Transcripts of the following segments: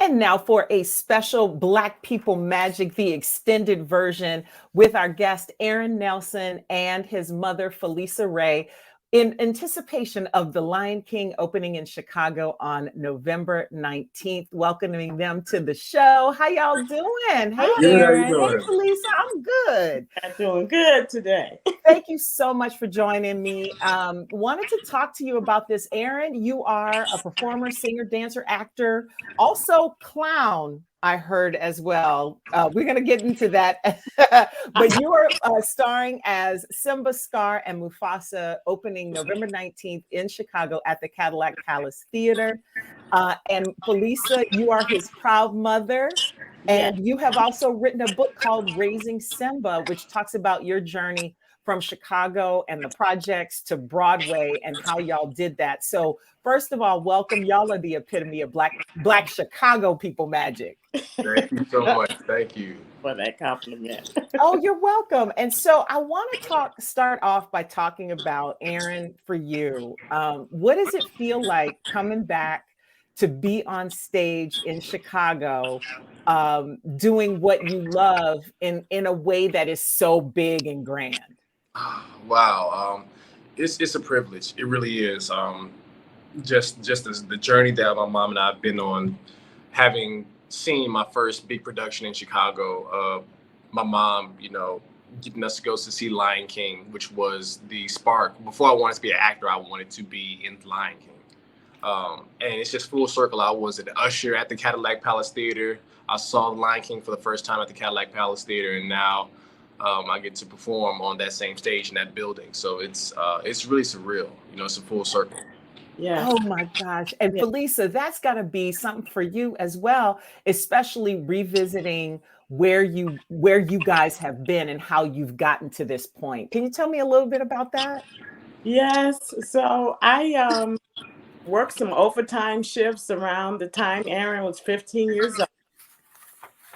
And now for a special Black People Magic, the extended version with our guest, Aaron Nelson, and his mother, Falisa Ray, in anticipation of The Lion King opening in Chicago on November 19th. Welcoming them to the show. How y'all doing? Hey, Good, how you Aaron. Hey, doing? Falisa. I'm good. I'm doing good today. Thank you so much for joining me. Wanted to talk to you about this. Aaron, you are a performer, singer, dancer, actor, also clown, I heard as well. We're going to get into that. But you are starring as Simba, Scar, and Mufasa opening November 19th in Chicago at the Cadillac Palace Theatre. And Falisa, you are his proud mother. And you have also written a book called Raising Simba, which talks about your journey from Chicago and the projects to Broadway and how y'all did that. So first of all, welcome. Y'all are the epitome of Black Chicago people magic. Thank you so much. Thank you for that compliment. Oh, you're welcome. And so I want to start off by talking about, Aaron, for you. What does it feel like coming back to be on stage in Chicago, doing what you love in a way that is so big and grand? Wow, it's a privilege. It really is. Just as the journey that my mom and I have been on, having seen my first big production in Chicago. My mom, getting us to go to see Lion King, which was the spark. Before I wanted to be an actor, I wanted to be in Lion King. And it's just full circle. I was an usher at the Cadillac Palace Theatre. I saw Lion King for the first time at the Cadillac Palace Theatre, and now I get to perform on that same stage in that building. So it's really surreal. It's a full circle. Yeah. Oh my gosh. And Falisa, that's got to be something for you as well, especially revisiting where you guys have been and how you've gotten to this point. Can you tell me a little bit about that? Yes. So I worked some overtime shifts around the time Aaron was 15 years old.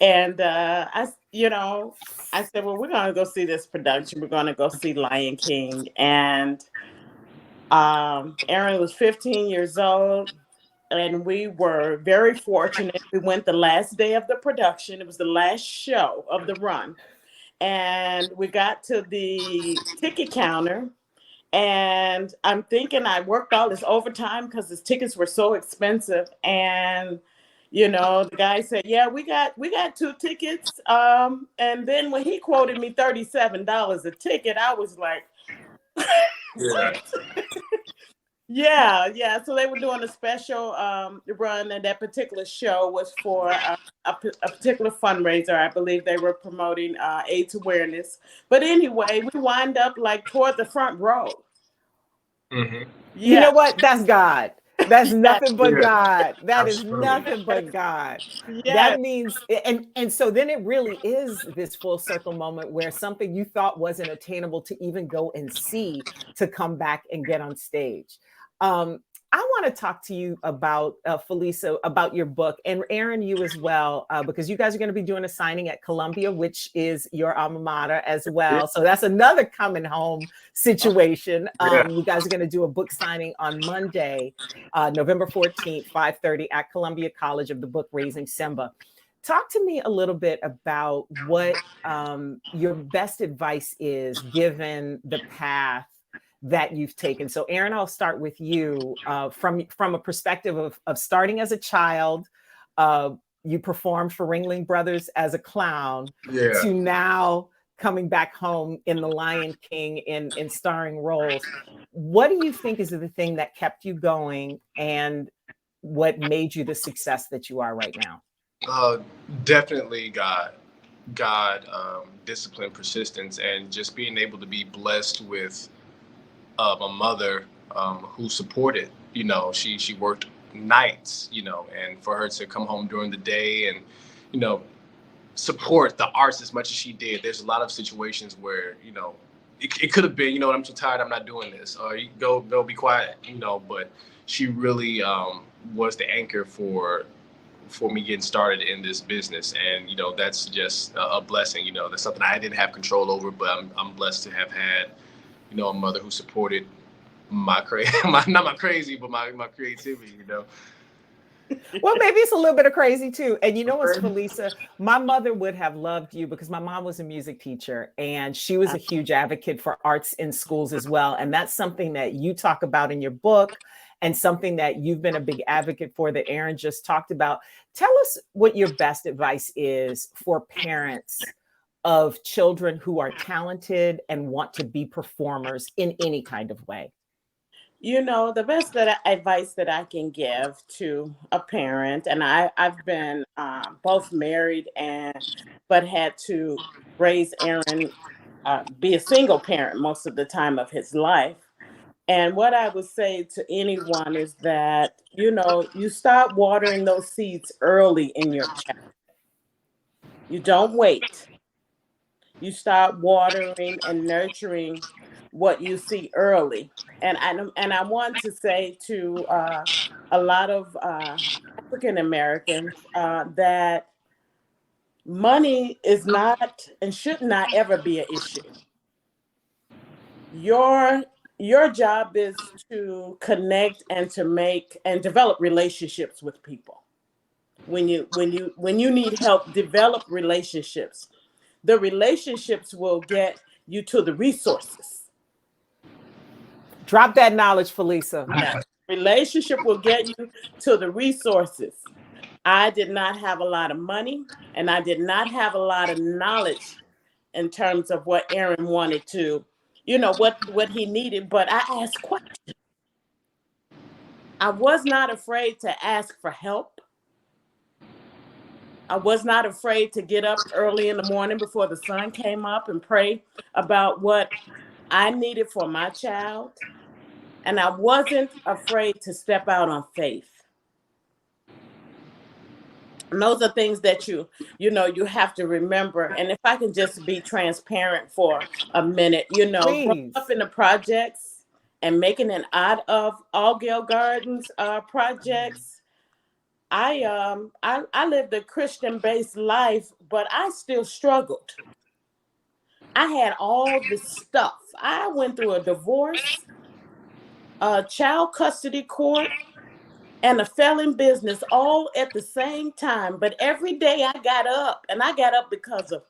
And I said, well, we're going to go see this production. We're going to go see Lion King. And Aaron was 15 years old, and we were very fortunate. We went the last day of the production. It was the last show of the run. And we got to the ticket counter, and I'm thinking I worked all this overtime because the tickets were so expensive. And the guy said, yeah, we got 2 tickets. And then when he quoted me $37 a ticket, I was like, yeah. So they were doing a special run, and that particular show was for a particular fundraiser. I believe they were promoting AIDS awareness. But anyway, we wind up like toward the front row. Mm-hmm. Yeah. You know what? That's God. That's nothing but God. That is nothing but God. Yeah. That means, and so then it really is this full circle moment where something you thought wasn't attainable to even go and see, to come back and get on stage. I want to talk to you about, Falisa, about your book, and Aaron, you as well, because you guys are going to be doing a signing at Columbia, which is your alma mater as well. So that's another coming home situation. You guys are going to do a book signing on Monday, November 14th, 5:30 at Columbia College, of the book Raising Simba. Talk to me a little bit about what your best advice is, given the path that you've taken. So Aaron, I'll start with you from a perspective of starting as a child. You performed for Ringling Brothers as a clown, to now coming back home in The Lion King in starring roles. What do you think is the thing that kept you going, and what made you the success that you are right now? Definitely God, discipline, persistence, and just being able to be blessed with a mother who supported. She worked nights, and for her to come home during the day and support the arts as much as she did. There's a lot of situations where it could have been, I'm too tired, I'm not doing this, or you go be quiet, but she really was the anchor for me getting started in this business. And that's just a blessing. That's something I didn't have control over, but I'm blessed to have had a mother who supported my creativity, Well, maybe it's a little bit of crazy too. And you know what's, Falisa? My mother would have loved you because my mom was a music teacher and she was a huge advocate for arts in schools as well. And that's something that you talk about in your book and something that you've been a big advocate for that Aaron just talked about. Tell us what your best advice is for parents of children who are talented and want to be performers in any kind of way. You know, the best advice that I can give to a parent, and I've been both married but had to raise Aaron, be a single parent most of the time of his life. And what I would say to anyone is that, you know, you start watering those seeds early in your child. You don't wait. You start watering and nurturing what you see early. And I want to say to a lot of African Americans that money is not and should not ever be an issue. Your job is to connect and to make and develop relationships with people. When you need help, develop relationships. The relationships will get you to the resources. Drop that knowledge, Falisa. Yeah. Relationship will get you to the resources. I did not have a lot of money and I did not have a lot of knowledge in terms of what Aaron wanted to, you know, what he needed, but I asked questions. I was not afraid to ask for help. I was not afraid to get up early in the morning before the sun came up and pray about what I needed for my child. And I wasn't afraid to step out on faith. And those are things that you have to remember. And if I can just be transparent for a minute, you know, growing up in the projects and making it out of Altgeld Gardens projects, I lived a Christian-based life, but I still struggled. I had all this stuff. I went through a divorce, a child custody court, and a felon business all at the same time. But every day I got up, and I got up because of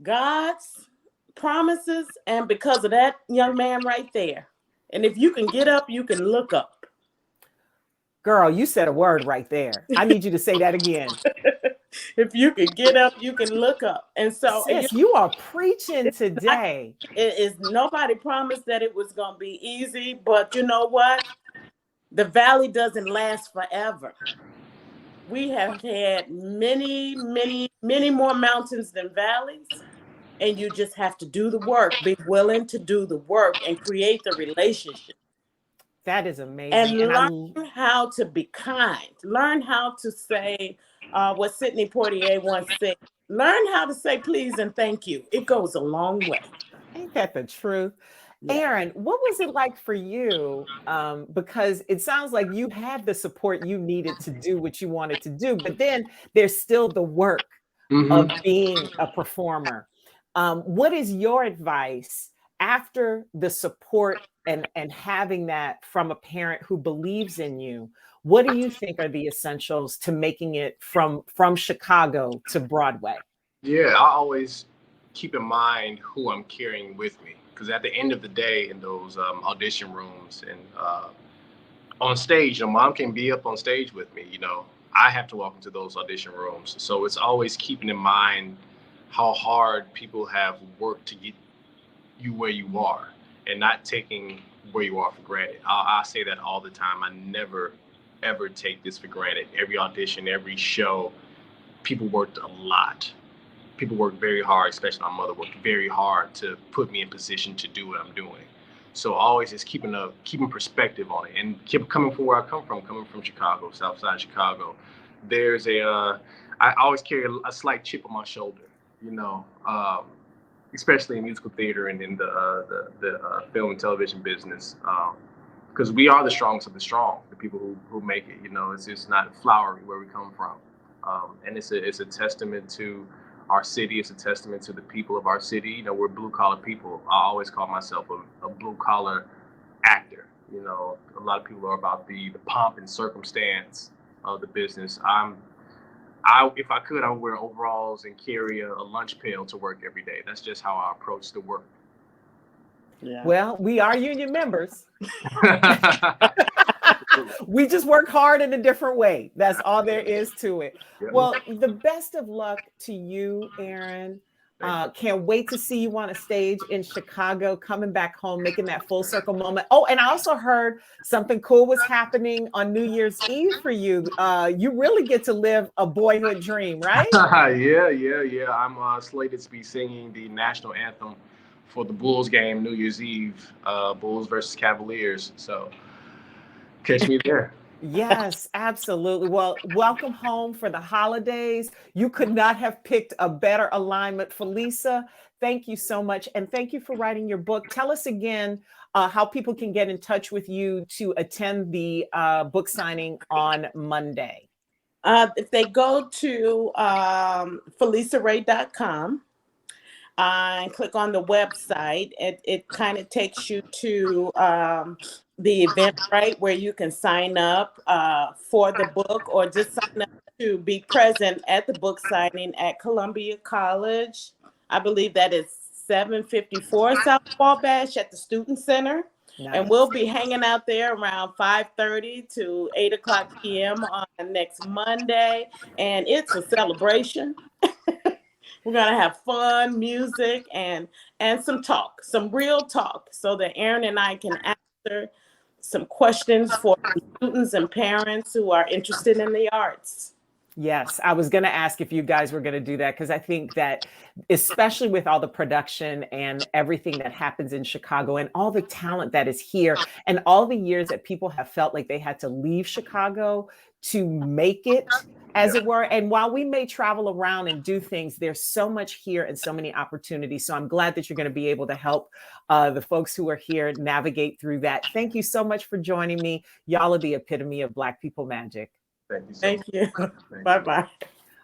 God's promises and because of that young man right there. And if you can get up, you can look up. Girl, you said a word right there. I need you to say that again. If you can get up, you can look up. And so sis, you are preaching today. It is nobody promised that it was going to be easy, but you know what? The valley doesn't last forever. We have had many, many, many more mountains than valleys. And you just have to do the work, be willing to do the work and create the relationship. That is amazing. And learn how to be kind. Learn how to say what Sidney Poitier once said. Learn how to say please and thank you. It goes a long way. Ain't that the truth? Yeah. Aaron, what was it like for you? Because it sounds like you had the support you needed to do what you wanted to do, but then there's still the work of being a performer. What is your advice after the support and having that from a parent who believes in you? What do you think are the essentials to making it from Chicago to Broadway? Yeah, I always keep in mind who I'm carrying with me. Because at the end of the day, in those audition rooms and on stage, your mom can be up on stage with me. You know, I have to walk into those audition rooms. So it's always keeping in mind how hard people have worked to get you where you are and not taking where you are for granted. I say that all the time. I never, ever take this for granted. Every audition, every show, people worked a lot. People worked very hard, especially my mother worked very hard to put me in position to do what I'm doing. So always just keeping perspective on it and keep coming from where I come from Chicago, South Side Chicago. There's I always carry a slight chip on my shoulder, you know, especially in musical theater and in the film and television business, because we are the strongest of the strong, the people who make it. You know, it's just not flowery where we come from, and it's a testament to our city. It's a testament to the people of our city. You know, we're blue collar people. I always call myself a blue collar actor. You know, a lot of people are about the pomp and circumstance of the business. If I could, I would wear overalls and carry a lunch pail to work every day. That's just how I approach the work. Yeah. Well, we are union members. We just work hard in a different way. That's all there is to it. Yeah. Well, the best of luck to you, Aaron. Can't wait to see you on a stage in Chicago, coming back home, making that full circle moment. Oh, and I also heard something cool was happening on New Year's Eve for you. You really get to live a boyhood dream, right? Yeah. I'm slated to be singing the national anthem for the Bulls game New Year's Eve, Bulls versus Cavaliers. So catch me there. Yes, absolutely. Well, welcome home for the holidays. You could not have picked a better alignment. Falisa, thank you so much. And thank you for writing your book. Tell us again how people can get in touch with you to attend the book signing on Monday. If they go to FalisaRay.com and click on the website, it kind of takes you to the event, right, where you can sign up for the book, or just sign up to be present at the book signing at Columbia College. I believe that is 754 South Wabash at the Student Center. Nice. And we'll be hanging out there around 5:30 to 8 o'clock p.m. on next Monday. And it's a celebration. We're going to have fun, music, and some talk, some real talk, so that Aaron and I can answer some questions for students and parents who are interested in the arts. Yes, I was going to ask if you guys were going to do that, because I think that, especially with all the production and everything that happens in Chicago and all the talent that is here and all the years that people have felt like they had to leave Chicago to make it, as it were. And while we may travel around and do things, there's so much here and so many opportunities. So I'm glad that you're going to be able to help the folks who are here navigate through that. Thank you so much for joining me. Y'all are the epitome of Black people magic. Thank you. Thank you. Bye-bye.